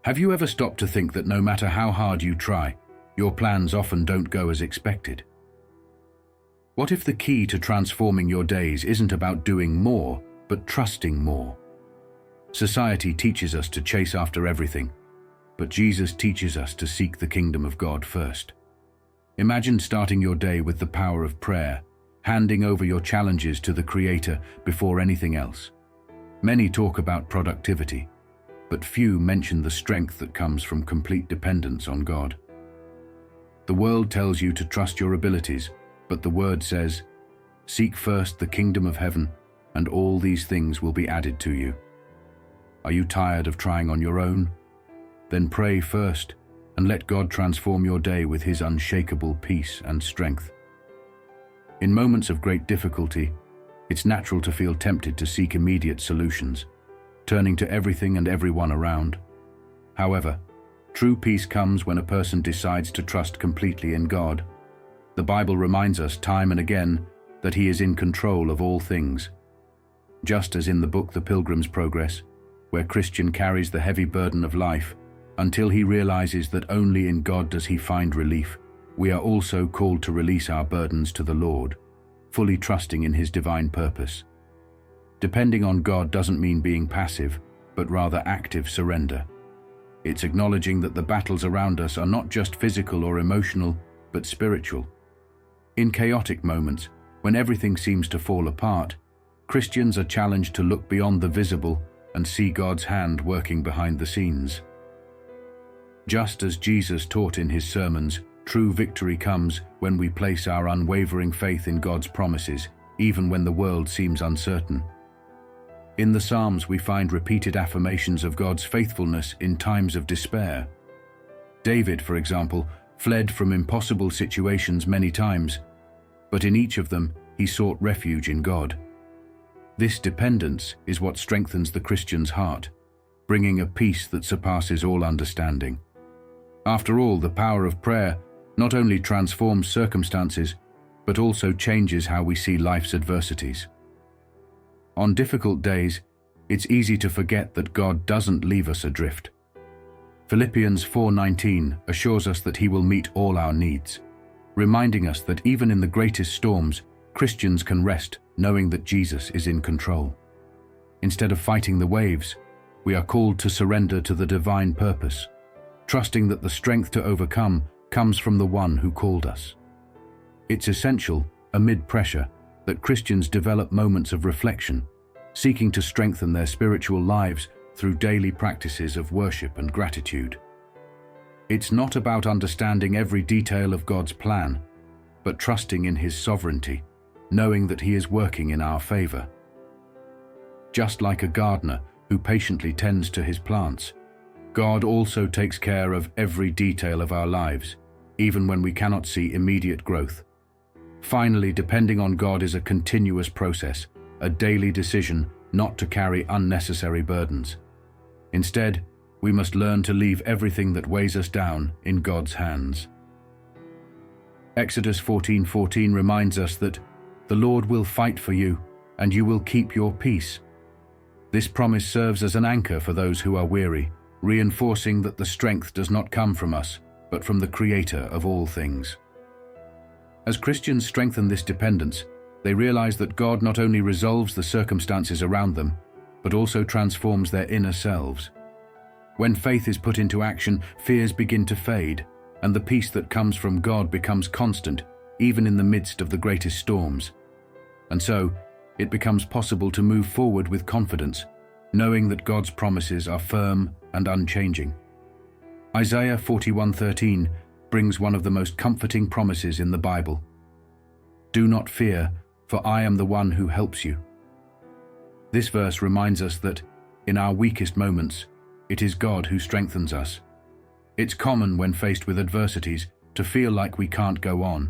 Have you ever stopped to think that no matter how hard you try, your plans often don't go as expected? What if the key to transforming your days isn't about doing more, but trusting more? Society teaches us to chase after everything, but Jesus teaches us to seek the kingdom of God first. Imagine starting your day with the power of prayer, handing over your challenges to the Creator before anything else. Many talk about productivity, but few mention the strength that comes from complete dependence on God. The world tells you to trust your abilities, but the Word says, "Seek first the kingdom of heaven, and all these things will be added to you." Are you tired of trying on your own? Then pray first, and let God transform your day with His unshakable peace and strength. In moments of great difficulty, it's natural to feel tempted to seek immediate solutions, turning to everything and everyone around. However, true peace comes when a person decides to trust completely in God. The Bible reminds us time and again that He is in control of all things. Just as in the book The Pilgrim's Progress, where Christian carries the heavy burden of life until he realizes that only in God does he find relief, we are also called to release our burdens to the Lord, fully trusting in His divine purpose. Depending on God doesn't mean being passive, but rather active surrender. It's acknowledging that the battles around us are not just physical or emotional, but spiritual. In chaotic moments, when everything seems to fall apart, Christians are challenged to look beyond the visible and see God's hand working behind the scenes. Just as Jesus taught in His sermons, true victory comes when we place our unwavering faith in God's promises, even when the world seems uncertain. In the Psalms, we find repeated affirmations of God's faithfulness in times of despair. David, for example, fled from impossible situations many times, but in each of them, he sought refuge in God. This dependence is what strengthens the Christian's heart, bringing a peace that surpasses all understanding. After all, the power of prayer not only transforms circumstances, but also changes how we see life's adversities. On difficult days, it's easy to forget that God doesn't leave us adrift. Philippians 4:19 assures us that He will meet all our needs, reminding us that even in the greatest storms, Christians can rest knowing that Jesus is in control. Instead of fighting the waves, we are called to surrender to the divine purpose, trusting that the strength to overcome comes from the One who called us. It's essential, amid pressure, that Christians develop moments of reflection, seeking to strengthen their spiritual lives through daily practices of worship and gratitude. It's not about understanding every detail of God's plan, but trusting in His sovereignty, knowing that He is working in our favor. Just like a gardener who patiently tends to his plants, God also takes care of every detail of our lives, even when we cannot see immediate growth. Finally, depending on God is a continuous process, a daily decision not to carry unnecessary burdens. Instead, we must learn to leave everything that weighs us down in God's hands. Exodus 14:14 reminds us that the Lord will fight for you, and you will keep your peace. This promise serves as an anchor for those who are weary, reinforcing that the strength does not come from us, but from the Creator of all things. As Christians strengthen this dependence, they realize that God not only resolves the circumstances around them, but also transforms their inner selves. When faith is put into action, fears begin to fade, and the peace that comes from God becomes constant, even in the midst of the greatest storms. And so, it becomes possible to move forward with confidence, knowing that God's promises are firm and unchanging. Isaiah 41:13 brings one of the most comforting promises in the Bible. "Do not fear, for I am the one who helps you." This verse reminds us that, in our weakest moments, it is God who strengthens us. It's common when faced with adversities to feel like we can't go on.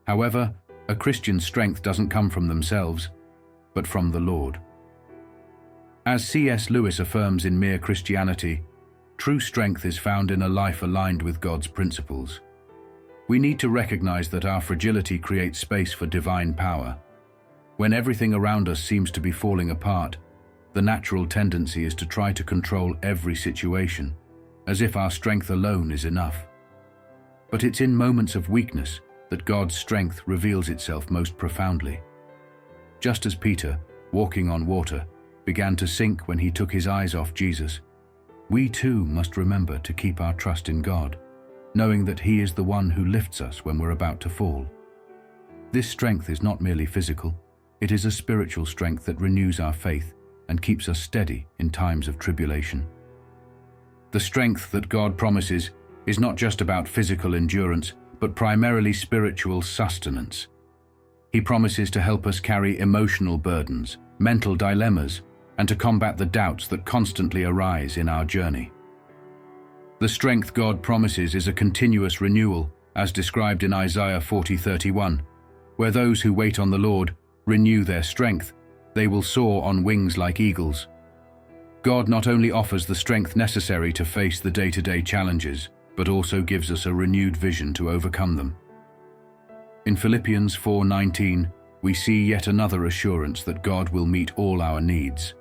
However, a Christian's strength doesn't come from themselves, but from the Lord. As C.S. Lewis affirms in Mere Christianity, true strength is found in a life aligned with God's principles. We need to recognize that our fragility creates space for divine power. When everything around us seems to be falling apart, the natural tendency is to try to control every situation, as if our strength alone is enough. But it's in moments of weakness that God's strength reveals itself most profoundly. Just as Peter, walking on water, began to sink when he took his eyes off Jesus, we too must remember to keep our trust in God, knowing that He is the one who lifts us when we're about to fall. This strength is not merely physical, it is a spiritual strength that renews our faith and keeps us steady in times of tribulation. The strength that God promises is not just about physical endurance, but primarily spiritual sustenance. He promises to help us carry emotional burdens, mental dilemmas, and to combat the doubts that constantly arise in our journey. The strength God promises is a continuous renewal, as described in Isaiah 40:31, where those who wait on the Lord renew their strength, they will soar on wings like eagles. God not only offers the strength necessary to face the day-to-day challenges, but also gives us a renewed vision to overcome them. In Philippians 4:19, we see yet another assurance that God will meet all our needs.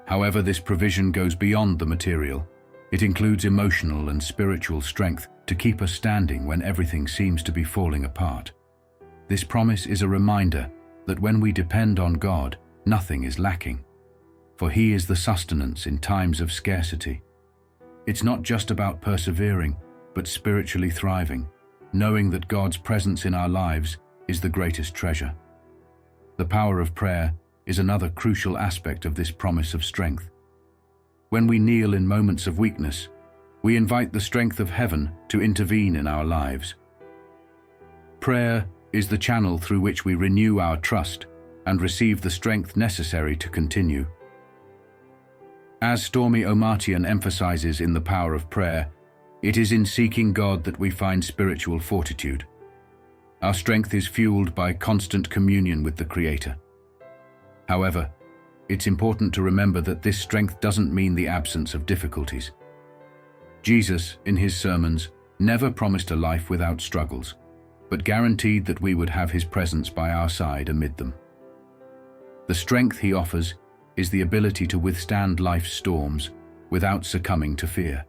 However, this provision goes beyond the material. It includes emotional and spiritual strength to keep us standing when everything seems to be falling apart. This promise is a reminder that when we depend on God, nothing is lacking, for He is the sustenance in times of scarcity. It's not just about persevering, but spiritually thriving, knowing that God's presence in our lives is the greatest treasure. The power of prayer is another crucial aspect of this promise of strength. When we kneel in moments of weakness, we invite the strength of heaven to intervene in our lives. Prayer is the channel through which we renew our trust and receive the strength necessary to continue. As Stormy Omartian emphasizes in The Power of Prayer, it is in seeking God that we find spiritual fortitude. Our strength is fueled by constant communion with the Creator. However, it's important to remember that this strength doesn't mean the absence of difficulties. Jesus, in His sermons, never promised a life without struggles, but guaranteed that we would have His presence by our side amid them. The strength He offers is the ability to withstand life's storms without succumbing to fear.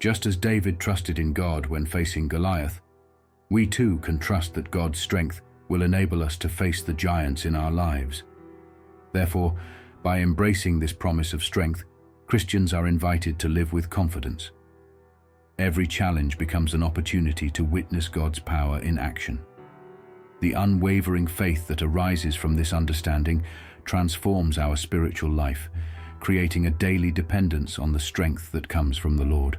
Just as David trusted in God when facing Goliath, we too can trust that God's strength will enable us to face the giants in our lives. Therefore, by embracing this promise of strength, Christians are invited to live with confidence. Every challenge becomes an opportunity to witness God's power in action. The unwavering faith that arises from this understanding transforms our spiritual life, creating a daily dependence on the strength that comes from the Lord.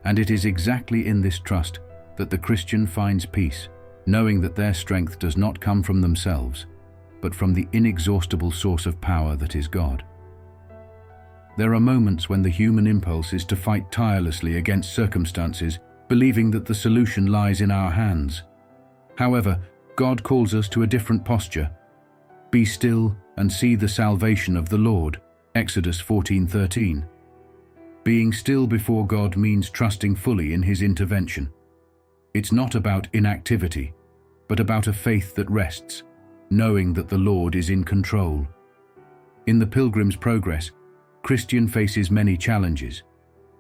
And it is exactly in this trust that the Christian finds peace, knowing that their strength does not come from themselves, but from the inexhaustible source of power that is God. There are moments when the human impulse is to fight tirelessly against circumstances, believing that the solution lies in our hands. However, God calls us to a different posture. Be still and see the salvation of the Lord, Exodus 14:13. Being still before God means trusting fully in His intervention. It's not about inactivity, but about a faith that rests, knowing that the Lord is in control. In the Pilgrim's Progress, Christian faces many challenges,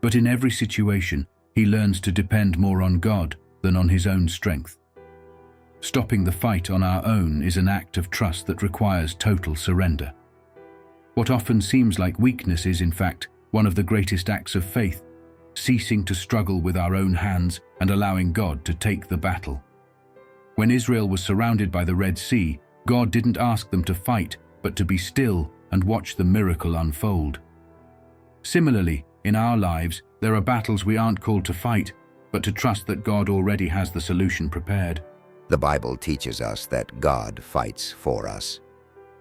but in every situation, he learns to depend more on God than on his own strength. Stopping the fight on our own is an act of trust that requires total surrender. What often seems like weakness is, in fact, one of the greatest acts of faith, ceasing to struggle with our own hands and allowing God to take the battle. When Israel was surrounded by the Red Sea, God didn't ask them to fight, but to be still and watch the miracle unfold. Similarly, in our lives, there are battles we aren't called to fight, but to trust that God already has the solution prepared. The Bible teaches us that God fights for us.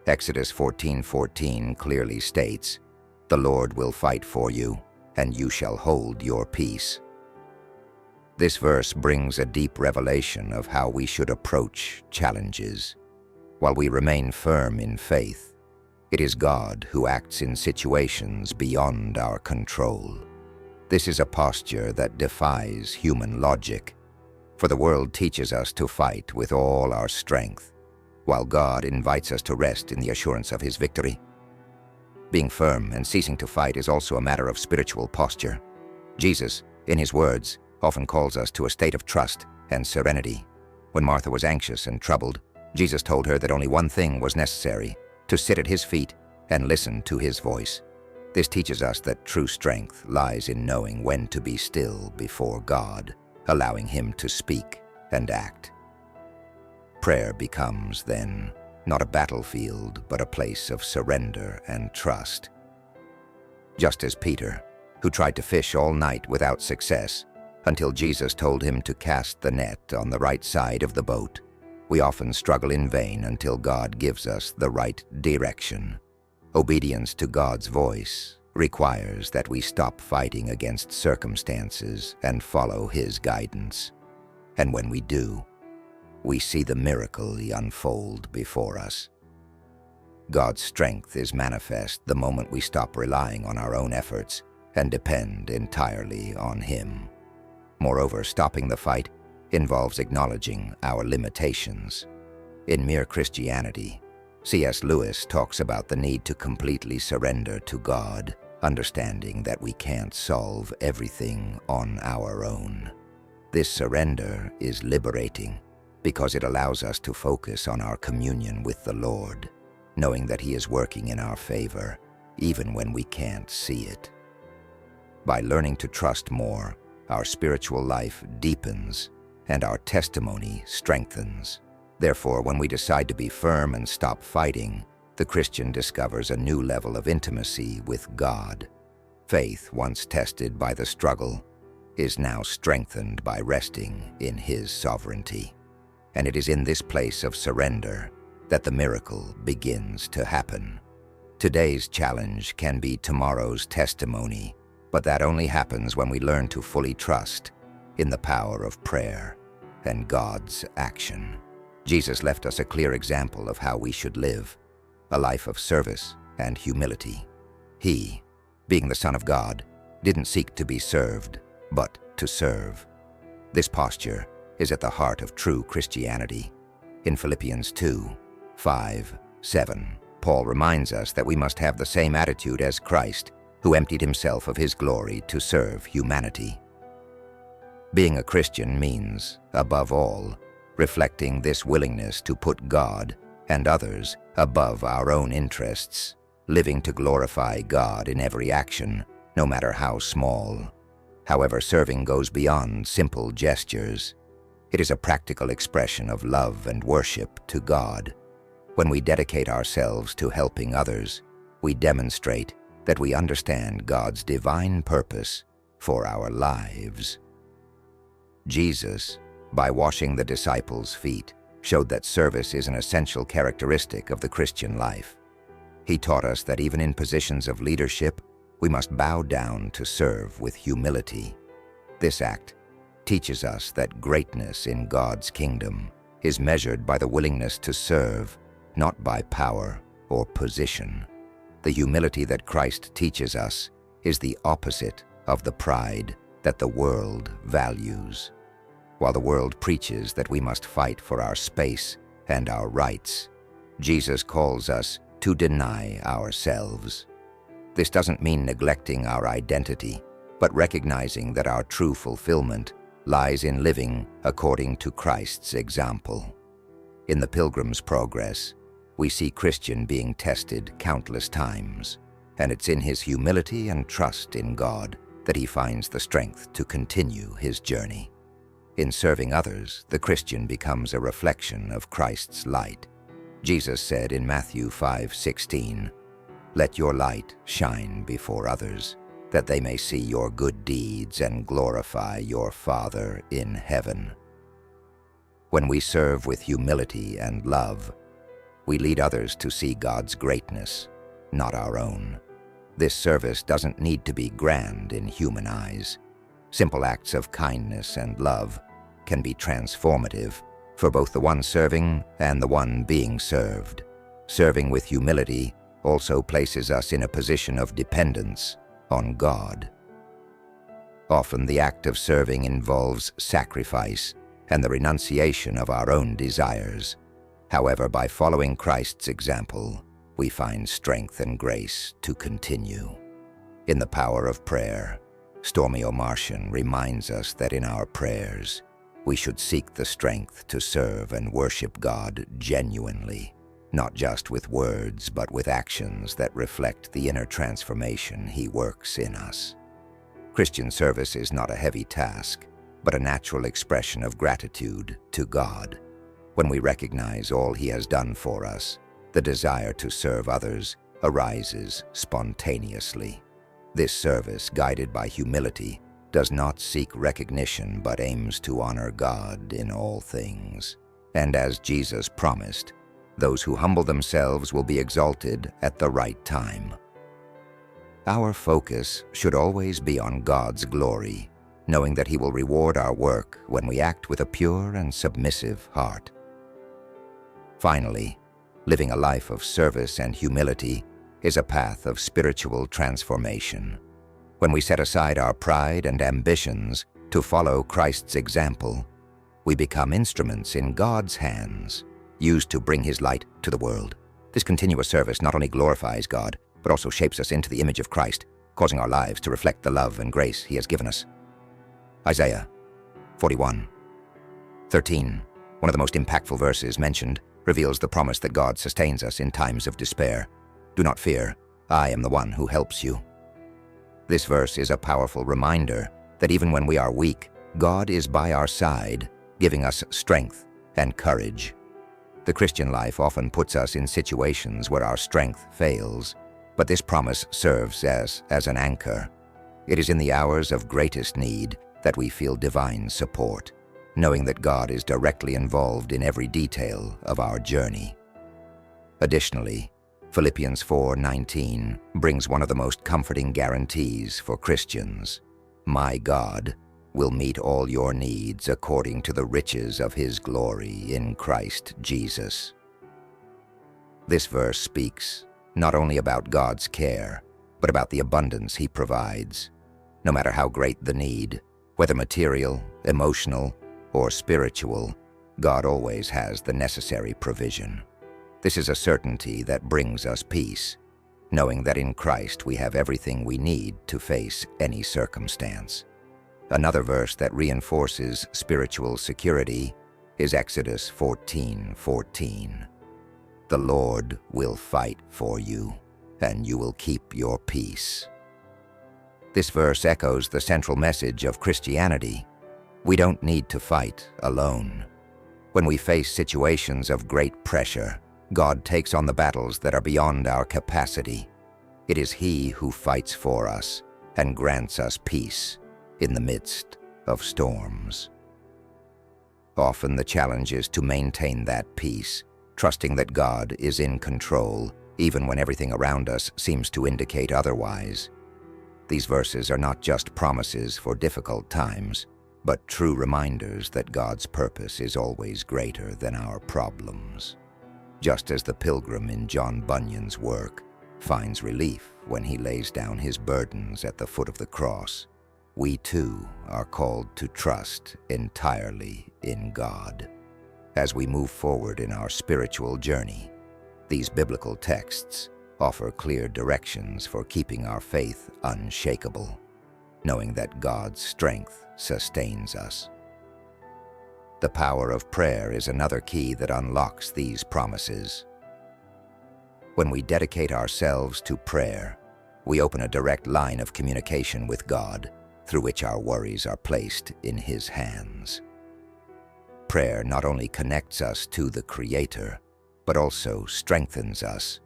Exodus 14:14 clearly states, "The Lord will fight for you, and you shall hold your peace." This verse brings a deep revelation of how we should approach challenges. While we remain firm in faith, it is God who acts in situations beyond our control. This is a posture that defies human logic, for the world teaches us to fight with all our strength, while God invites us to rest in the assurance of His victory. Being firm and ceasing to fight is also a matter of spiritual posture. Jesus, in his words, often calls us to a state of trust and serenity. When Martha was anxious and troubled, Jesus told her that only one thing was necessary: to sit at his feet and listen to his voice. This teaches us that true strength lies in knowing when to be still before God, allowing him to speak and act. Prayer becomes, then, not a battlefield, but a place of surrender and trust. Just as Peter, who tried to fish all night without success, until Jesus told him to cast the net on the right side of the boat, we often struggle in vain until God gives us the right direction. Obedience to God's voice requires that we stop fighting against circumstances and follow his guidance. And when we do, we see the miracle unfold before us. God's strength is manifest the moment we stop relying on our own efforts and depend entirely on him. Moreover, stopping the fight involves acknowledging our limitations. In Mere Christianity, C.S. Lewis talks about the need to completely surrender to God, understanding that we can't solve everything on our own. This surrender is liberating because it allows us to focus on our communion with the Lord, knowing that he is working in our favor, even when we can't see it. By learning to trust more, our spiritual life deepens and our testimony strengthens. Therefore, when we decide to be firm and stop fighting, the Christian discovers a new level of intimacy with God. Faith, once tested by the struggle, is now strengthened by resting in his sovereignty. And it is in this place of surrender that the miracle begins to happen. Today's challenge can be tomorrow's testimony, but that only happens when we learn to fully trust in the power of prayer and God's action. Jesus left us a clear example of how we should live, a life of service and humility. He, being the Son of God, didn't seek to be served, but to serve. This posture is at the heart of true Christianity. In Philippians 2:5-7, Paul reminds us that we must have the same attitude as Christ, who emptied himself of his glory to serve humanity. Being a Christian means, above all, reflecting this willingness to put God and others above our own interests, living to glorify God in every action, no matter how small. However, serving goes beyond simple gestures. It is a practical expression of love and worship to God. When we dedicate ourselves to helping others, we demonstrate that we understand God's divine purpose for our lives. Jesus, by washing the disciples' feet, showed that service is an essential characteristic of the Christian life. He taught us that even in positions of leadership, we must bow down to serve with humility. This act teaches us that greatness in God's kingdom is measured by the willingness to serve, not by power or position. The humility that Christ teaches us is the opposite of the pride that the world values. While the world preaches that we must fight for our space and our rights, Jesus calls us to deny ourselves. This doesn't mean neglecting our identity, but recognizing that our true fulfillment lies in living according to Christ's example. In the Pilgrim's Progress, we see Christian being tested countless times, and it's in his humility and trust in God that he finds the strength to continue his journey. In serving others, the Christian becomes a reflection of Christ's light. Jesus said in Matthew 5:16, "Let your light shine before others, that they may see your good deeds and glorify your Father in heaven." When we serve with humility and love, we lead others to see God's greatness, not our own. This service doesn't need to be grand in human eyes. Simple acts of kindness and love can be transformative for both the one serving and the one being served. Serving with humility also places us in a position of dependence on God. Often the act of serving involves sacrifice and the renunciation of our own desires. However, by following Christ's example, we find strength and grace to continue. In the power of prayer, Stormy O'Martian reminds us that in our prayers, we should seek the strength to serve and worship God genuinely, not just with words, but with actions that reflect the inner transformation He works in us. Christian service is not a heavy task, but a natural expression of gratitude to God. When we recognize all He has done for us, the desire to serve others arises spontaneously. This service, guided by humility, does not seek recognition but aims to honor God in all things. And as Jesus promised, those who humble themselves will be exalted at the right time. Our focus should always be on God's glory, knowing that He will reward our work when we act with a pure and submissive heart. Finally, living a life of service and humility is a path of spiritual transformation. When we set aside our pride and ambitions to follow Christ's example, we become instruments in God's hands, used to bring His light to the world. This continuous service not only glorifies God, but also shapes us into the image of Christ, causing our lives to reflect the love and grace He has given us. Isaiah 41:13, one of the most impactful verses mentioned, reveals the promise that God sustains us in times of despair. Do not fear, I am the one who helps you. This verse is a powerful reminder that even when we are weak, God is by our side, giving us strength and courage. The Christian life often puts us in situations where our strength fails, but this promise serves as an anchor. It is in the hours of greatest need that we feel divine support, knowing that God is directly involved in every detail of our journey. Additionally, Philippians 4:19 brings one of the most comforting guarantees for Christians. My God will meet all your needs according to the riches of His glory in Christ Jesus. This verse speaks not only about God's care, but about the abundance He provides. No matter how great the need, whether material, emotional, or spiritual, God always has the necessary provision. This is a certainty that brings us peace, knowing that in Christ we have everything we need to face any circumstance. Another verse that reinforces spiritual security is Exodus 14:14. The Lord will fight for you, and you will keep your peace. This verse echoes the central message of Christianity. We don't need to fight alone. When we face situations of great pressure, God takes on the battles that are beyond our capacity. It is He who fights for us and grants us peace in the midst of storms. Often the challenge is to maintain that peace, trusting that God is in control, even when everything around us seems to indicate otherwise. These verses are not just promises for difficult times, but true reminders that God's purpose is always greater than our problems. Just as the pilgrim in John Bunyan's work finds relief when he lays down his burdens at the foot of the cross, we too are called to trust entirely in God. As we move forward in our spiritual journey, these biblical texts offer clear directions for keeping our faith unshakable, knowing that God's strength sustains us. The power of prayer is another key that unlocks these promises. When we dedicate ourselves to prayer, we open a direct line of communication with God, through which our worries are placed in His hands. Prayer not only connects us to the Creator, but also strengthens us,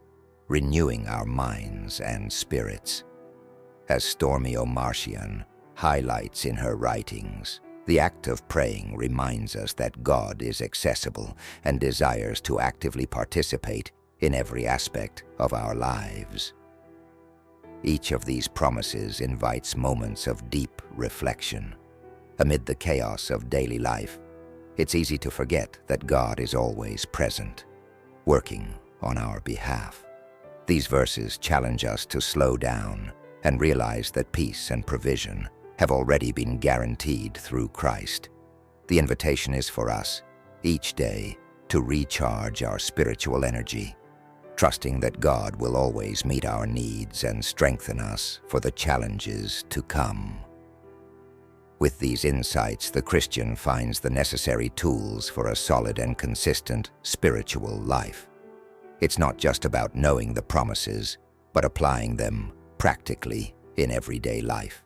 renewing our minds and spirits. As Stormy O'Martian highlights in her writings, the act of praying reminds us that God is accessible and desires to actively participate in every aspect of our lives. Each of these promises invites moments of deep reflection. Amid the chaos of daily life, it's easy to forget that God is always present, working on our behalf. These verses challenge us to slow down and realize that peace and provision have already been guaranteed through Christ. The invitation is for us, each day, to recharge our spiritual energy, trusting that God will always meet our needs and strengthen us for the challenges to come. With these insights, the Christian finds the necessary tools for a solid and consistent spiritual life. It's not just about knowing the promises, but applying them practically in everyday life.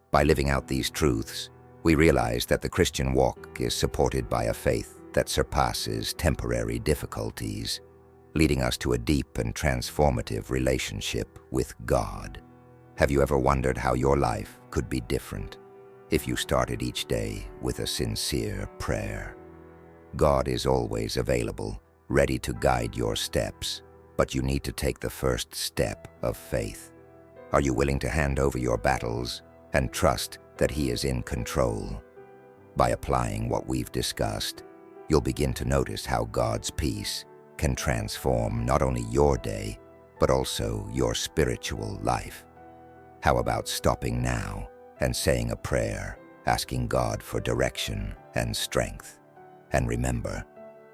By living out these truths, we realize that the Christian walk is supported by a faith that surpasses temporary difficulties, leading us to a deep and transformative relationship with God. Have you ever wondered how your life could be different if you started each day with a sincere prayer? God is always available, ready to guide your steps, but you need to take the first step of faith. Are you willing to hand over your battles and trust that He is in control? By applying what we've discussed, you'll begin to notice how God's peace can transform not only your day, but also your spiritual life. How about stopping now and saying a prayer, asking God for direction and strength? And remember,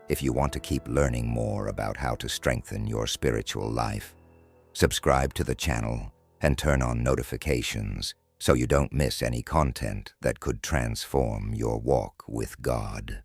if you want to keep learning more about how to strengthen your spiritual life, subscribe to the channel and turn on notifications so you don't miss any content that could transform your walk with God.